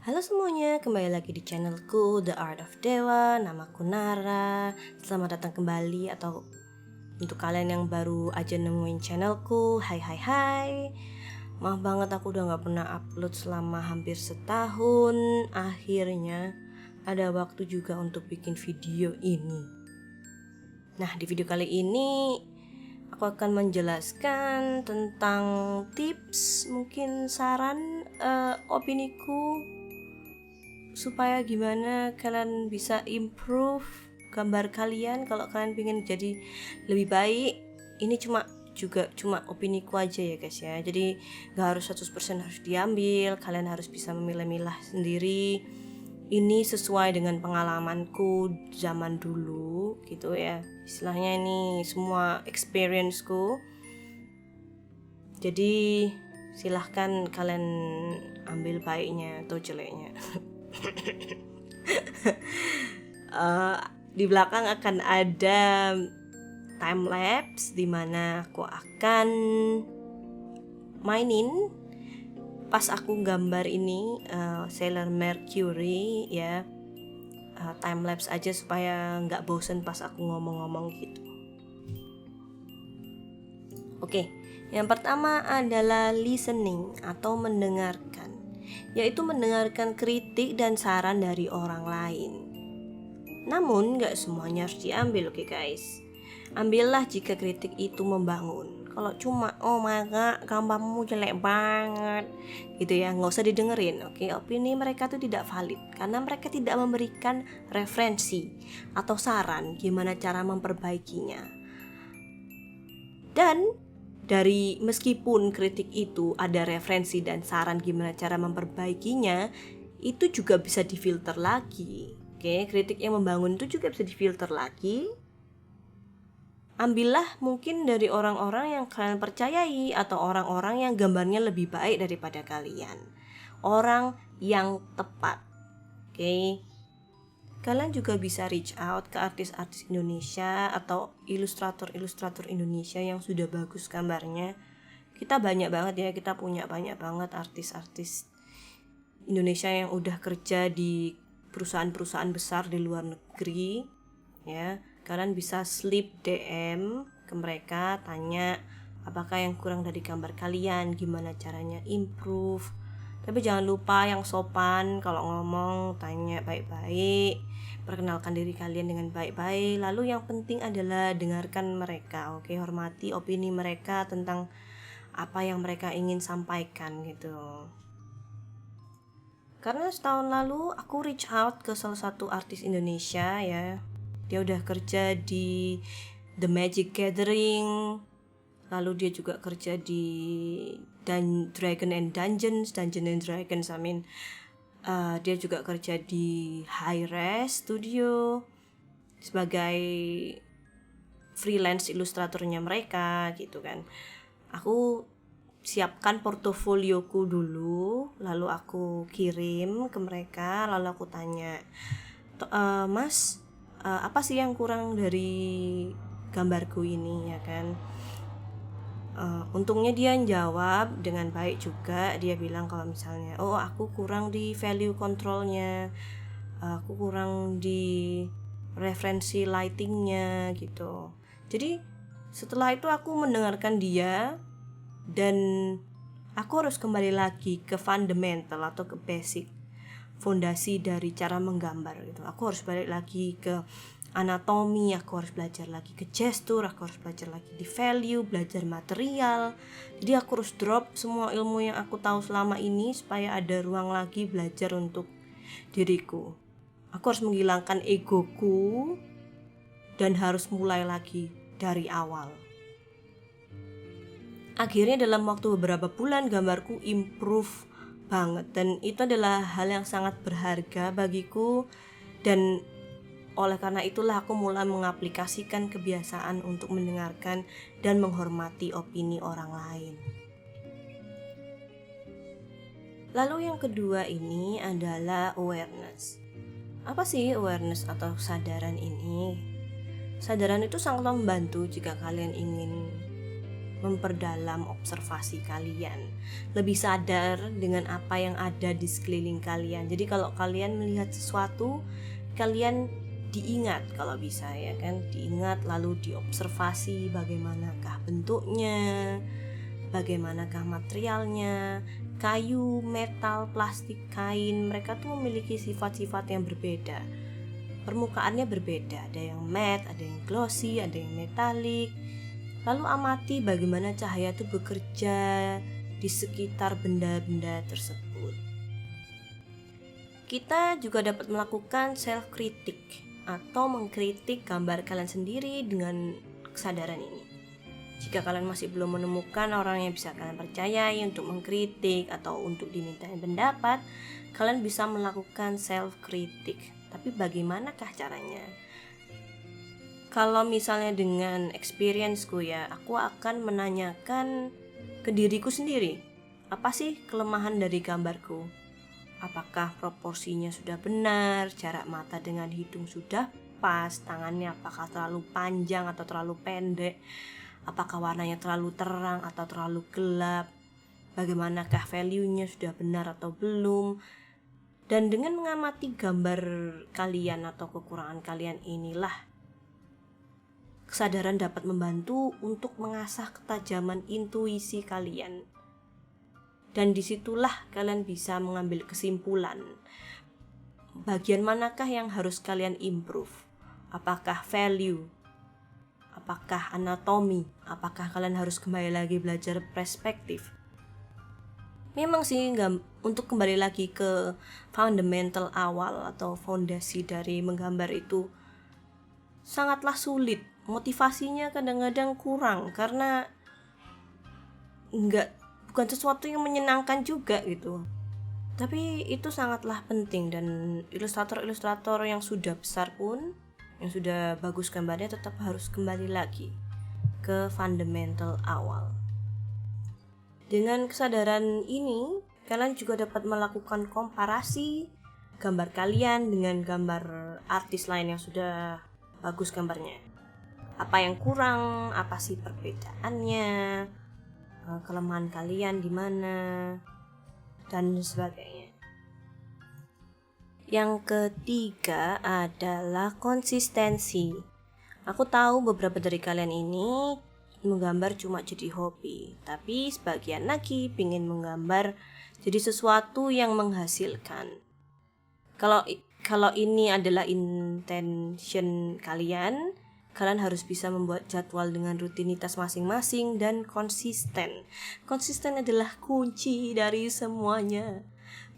Halo semuanya, kembali lagi di channelku The Art of Dewa. Namaku Nara. Selamat datang kembali, atau untuk kalian yang baru aja nemuin channelku, hai. Maaf banget aku udah gak pernah upload selama hampir setahun. Akhirnya ada waktu juga untuk bikin video ini. Nah, di video kali ini aku akan menjelaskan tentang tips, mungkin saran, opiniku supaya gimana kalian bisa improve gambar kalian kalau kalian pengen jadi lebih baik. Ini cuma opiniku aja ya guys ya. Jadi gak harus 100% harus diambil, kalian harus bisa memilah-milah sendiri. Ini sesuai dengan pengalamanku zaman dulu gitu ya. Istilahnya ini semua experienceku. Jadi silahkan kalian ambil baiknya atau jeleknya. Di belakang akan ada time lapse di mana aku akan mainin pas aku gambar ini Sailor Mercury ya. Time lapse aja supaya nggak bosen pas aku ngomong-ngomong gitu. Oke, yang pertama adalah listening atau mendengarkan, yaitu mendengarkan kritik dan saran dari orang lain. Namun gak semuanya harus diambil, oke guys. Ambillah jika kritik itu membangun. Kalau cuma oh my god gambarmu jelek banget gitu ya, gak usah didengerin. Oke, opini mereka tuh tidak valid karena mereka tidak memberikan referensi atau saran gimana cara memperbaikinya. Dan dari meskipun kritik itu ada referensi dan saran gimana cara memperbaikinya, itu juga bisa difilter lagi. Oke, kritik yang membangun itu juga bisa difilter lagi. Ambillah mungkin dari orang-orang yang kalian percayai atau orang-orang yang gambarnya lebih baik daripada kalian. Orang yang tepat. Oke. Kalian juga bisa reach out ke artis-artis Indonesia atau ilustrator-ilustrator Indonesia yang sudah bagus gambarnya. Kita banyak banget ya, kita punya banyak banget artis-artis Indonesia yang udah kerja di perusahaan-perusahaan besar di luar negeri ya. Kalian bisa slip DM ke mereka, tanya apakah yang kurang dari gambar kalian, gimana caranya improve. Tapi jangan lupa yang sopan, kalau ngomong tanya baik-baik, perkenalkan diri kalian dengan baik-baik. Lalu yang penting adalah dengarkan mereka, oke? Hormati opini mereka tentang apa yang mereka ingin sampaikan gitu. Karena setahun lalu aku reach out ke salah satu artis Indonesia ya. Dia udah kerja di The Magic Gathering. Lalu dia juga kerja di Dragon and Dragons, dia juga kerja di High Res Studio sebagai freelance ilustratornya mereka gitu kan. Aku siapkan portofolioku dulu, lalu aku kirim ke mereka, lalu aku tanya, Mas, apa sih yang kurang dari gambarku ini ya kan. Untungnya dia jawab dengan baik juga. Dia bilang kalau misalnya aku kurang di value controlnya, aku kurang di referensi lightingnya gitu. Jadi setelah itu aku mendengarkan dia dan aku harus kembali lagi ke fundamental atau ke basic, fondasi dari cara menggambar gitu. Aku harus balik lagi ke anatomi, aku harus belajar lagi ke gestur, aku harus belajar lagi di value, belajar material. Jadi aku harus drop semua ilmu yang aku tahu selama ini supaya ada ruang lagi belajar untuk diriku. Aku harus menghilangkan egoku dan harus mulai lagi dari awal. Akhirnya dalam waktu beberapa bulan gambarku improve banget, dan itu adalah hal yang sangat berharga bagiku. Dan oleh karena itulah aku mulai mengaplikasikan kebiasaan untuk mendengarkan dan menghormati opini orang lain. Lalu yang kedua ini adalah awareness. Apa sih awareness atau kesadaran ini? Kesadaran itu sangat membantu jika kalian ingin memperdalam observasi kalian, lebih sadar dengan apa yang ada di sekeliling kalian. Jadi kalau kalian melihat sesuatu, kalian diingat kalau bisa ya kan, diingat lalu diobservasi bagaimanakah bentuknya, bagaimanakah materialnya. Kayu, metal, plastik, kain, mereka tuh memiliki sifat-sifat yang berbeda. Permukaannya berbeda, ada yang matte, ada yang glossy, ada yang metalik. Lalu amati bagaimana cahaya itu bekerja di sekitar benda-benda tersebut. Kita juga dapat melakukan self-kritik atau mengkritik gambar kalian sendiri dengan kesadaran ini. Jika kalian masih belum menemukan orang yang bisa kalian percayai untuk mengkritik atau untuk dimintai pendapat, kalian bisa melakukan self-kritik. Tapi bagaimanakah caranya? Kalau misalnya dengan experience-ku ya, aku akan menanyakan ke diriku sendiri, apa sih kelemahan dari gambarku? Apakah proporsinya sudah benar, jarak mata dengan hidung sudah pas, tangannya apakah terlalu panjang atau terlalu pendek, apakah warnanya terlalu terang atau terlalu gelap, bagaimanakah value-nya sudah benar atau belum. Dan dengan mengamati gambar kalian atau kekurangan kalian inilah kesadaran dapat membantu untuk mengasah ketajaman intuisi kalian. Dan disitulah kalian bisa mengambil kesimpulan. Bagian manakah yang harus kalian improve? Apakah value? Apakah anatomi? Apakah kalian harus kembali lagi belajar perspektif? Memang sih untuk kembali lagi ke fundamental awal atau fondasi dari menggambar itu sangatlah sulit. Motivasinya kadang-kadang kurang karena bukan sesuatu yang menyenangkan juga gitu. Tapi itu sangatlah penting, dan ilustrator-ilustrator yang sudah besar pun, yang sudah bagus gambarnya, tetap harus kembali lagi ke fundamental awal. Dengan kesadaran ini, kalian juga dapat melakukan komparasi gambar kalian dengan gambar artis lain yang sudah bagus gambarnya. Apa yang kurang, apa sih perbedaannya, kelemahan kalian di mana, dan sebagainya. Yang ketiga adalah konsistensi. Aku tahu beberapa dari kalian ini menggambar cuma jadi hobi, tapi sebagian lagi ingin menggambar jadi sesuatu yang menghasilkan. Kalau ini adalah intention kalian harus bisa membuat jadwal dengan rutinitas masing-masing dan konsisten. Konsisten adalah kunci dari semuanya.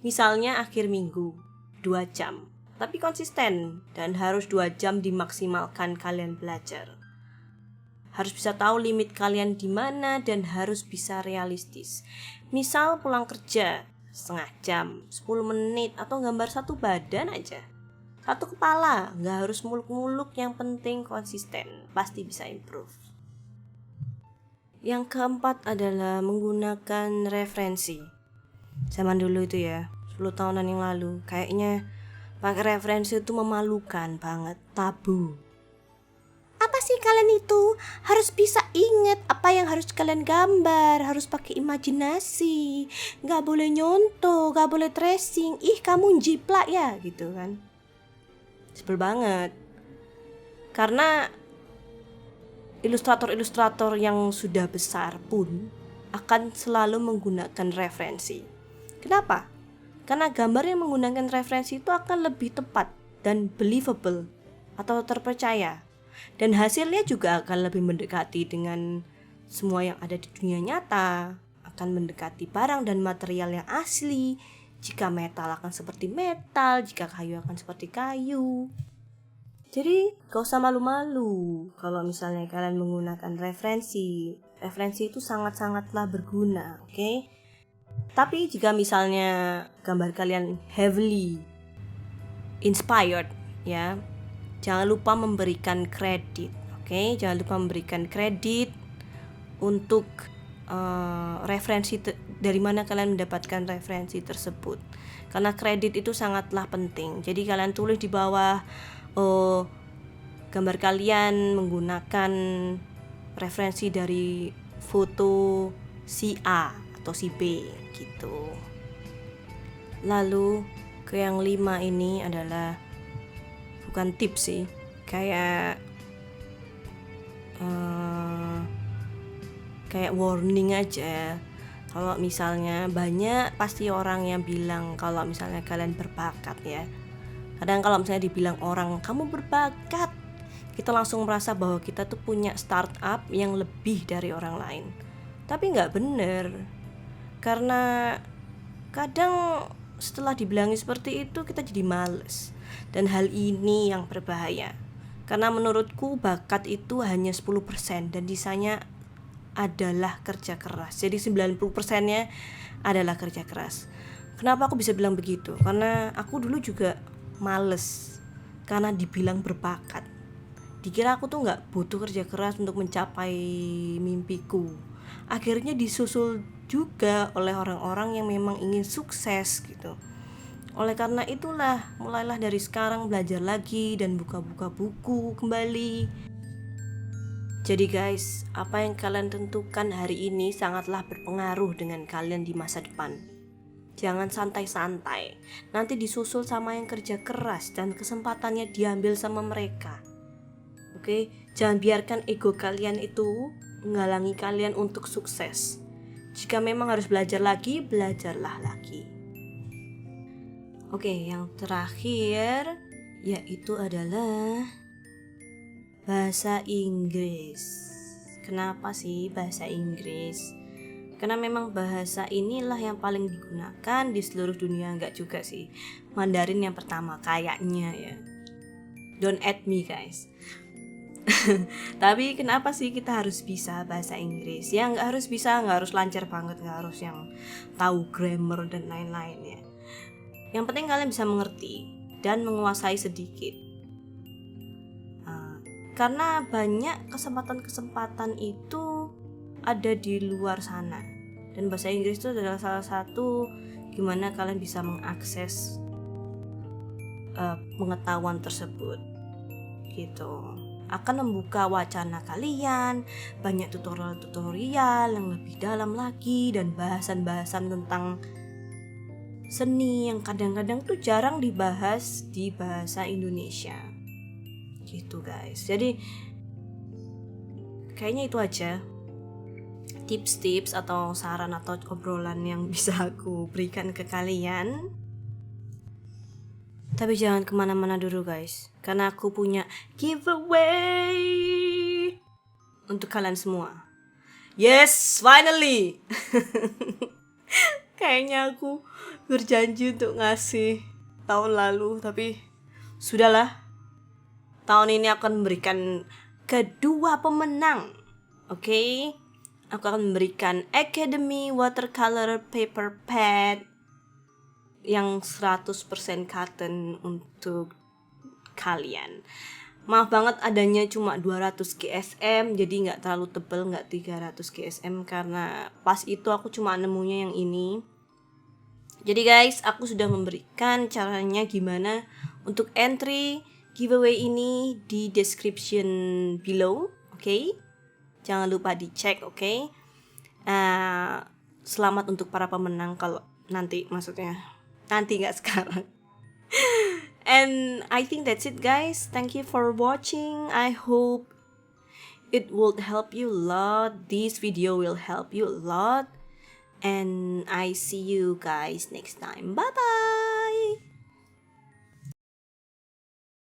Misalnya akhir minggu 2 jam, tapi konsisten, dan harus 2 jam dimaksimalkan kalian belajar. Harus bisa tahu limit kalian di mana dan harus bisa realistis. Misal pulang kerja setengah jam, 10 menit, atau gambar satu badan aja, satu kepala, nggak harus muluk-muluk, yang penting konsisten, pasti bisa improve. Yang keempat adalah menggunakan referensi. Zaman dulu itu ya, 10 tahunan yang lalu, kayaknya pakai referensi itu memalukan banget, tabu. Apa sih kalian itu? Harus bisa ingat apa yang harus kalian gambar, harus pakai imajinasi, gak boleh nyontoh, gak boleh tracing, ih kamu jiplak ya, gitu kan. Sebel banget. Karena ilustrator-ilustrator yang sudah besar pun akan selalu menggunakan referensi. Kenapa? Karena gambar yang menggunakan referensi itu akan lebih tepat dan believable atau terpercaya. Dan hasilnya juga akan lebih mendekati dengan semua yang ada di dunia nyata, akan mendekati barang dan material yang asli. Jika metal akan seperti metal, jika kayu akan seperti kayu. Jadi gak usah malu-malu kalau misalnya kalian menggunakan referensi. Referensi itu sangat-sangatlah berguna, oke? Tapi jika misalnya gambar kalian heavily inspired, ya, jangan lupa memberikan kredit, oke? Jangan lupa memberikan kredit untuk referensi dari mana kalian mendapatkan referensi tersebut. Karena kredit itu sangatlah penting. Jadi kalian tulis di bawah gambar kalian menggunakan referensi dari foto si A atau si B gitu. Lalu ke yang 5 ini adalah bukan tips sih, kayak warning aja. Kalau misalnya banyak pasti orang yang bilang kalau misalnya kalian berbakat ya. Kadang kalau misalnya dibilang orang kamu berbakat, kita langsung merasa bahwa kita tuh punya startup yang lebih dari orang lain. Tapi nggak bener. Karena kadang setelah dibilangi seperti itu kita jadi males. Dan hal ini yang berbahaya. Karena menurutku bakat itu hanya 10% dan sisanya adalah kerja keras. Jadi 90%-nya adalah kerja keras. Kenapa aku bisa bilang begitu? Karena aku dulu juga males karena dibilang berbakat. Dikira aku tuh gak butuh kerja keras untuk mencapai mimpiku. Akhirnya disusul juga oleh orang-orang yang memang ingin sukses gitu. Oleh karena itulah, mulailah dari sekarang belajar lagi dan buka-buka buku kembali. Jadi guys, apa yang kalian tentukan hari ini sangatlah berpengaruh dengan kalian di masa depan. Jangan santai-santai, nanti disusul sama yang kerja keras dan kesempatannya diambil sama mereka. Oke, jangan biarkan ego kalian itu menghalangi kalian untuk sukses. Jika memang harus belajar lagi, belajarlah lagi. Oke, yang terakhir yaitu adalah bahasa Inggris. Kenapa sih bahasa Inggris? Karena memang bahasa inilah yang paling digunakan di seluruh dunia. Enggak juga sih, Mandarin yang pertama kayaknya ya. Don't at me guys. Tapi kenapa sih kita harus bisa bahasa Inggris? Ya nggak harus bisa, nggak harus lancar banget, nggak harus yang tahu grammar dan lain-lain ya. Yang penting kalian bisa mengerti dan menguasai sedikit. Karena banyak kesempatan-kesempatan itu ada di luar sana. Dan bahasa Inggris itu adalah salah satu gimana kalian bisa mengakses pengetahuan tersebut. Gitu. Akan membuka wacana kalian, banyak tutorial-tutorial yang lebih dalam lagi dan bahasan-bahasan tentang seni yang kadang-kadang tuh jarang dibahas di bahasa Indonesia. Gitu guys. Jadi kayaknya itu aja tips-tips atau saran atau obrolan yang bisa aku berikan ke kalian. Tapi jangan kemana-mana dulu guys, karena aku punya giveaway untuk kalian semua. Yes, finally. Kayaknya aku berjanji untuk ngasih tahun lalu, tapi sudahlah. Tahun ini akan memberikan kedua pemenang. Oke? Aku akan memberikan Academy Watercolor Paper Pad yang 100% cotton untuk kalian. Maaf banget adanya cuma 200 GSM, jadi gak terlalu tebal, gak 300 GSM. Karena pas itu aku cuma nemunya yang ini. Jadi guys, aku sudah memberikan caranya gimana untuk entry giveaway ini di description below, oke? Jangan lupa dicek, oke? Selamat untuk para pemenang kalau nanti, maksudnya nanti nggak sekarang. And I think that's it guys. Thank you for watching. I hope it will help you a lot. This video will help you a lot. And I see you guys next time. Bye bye.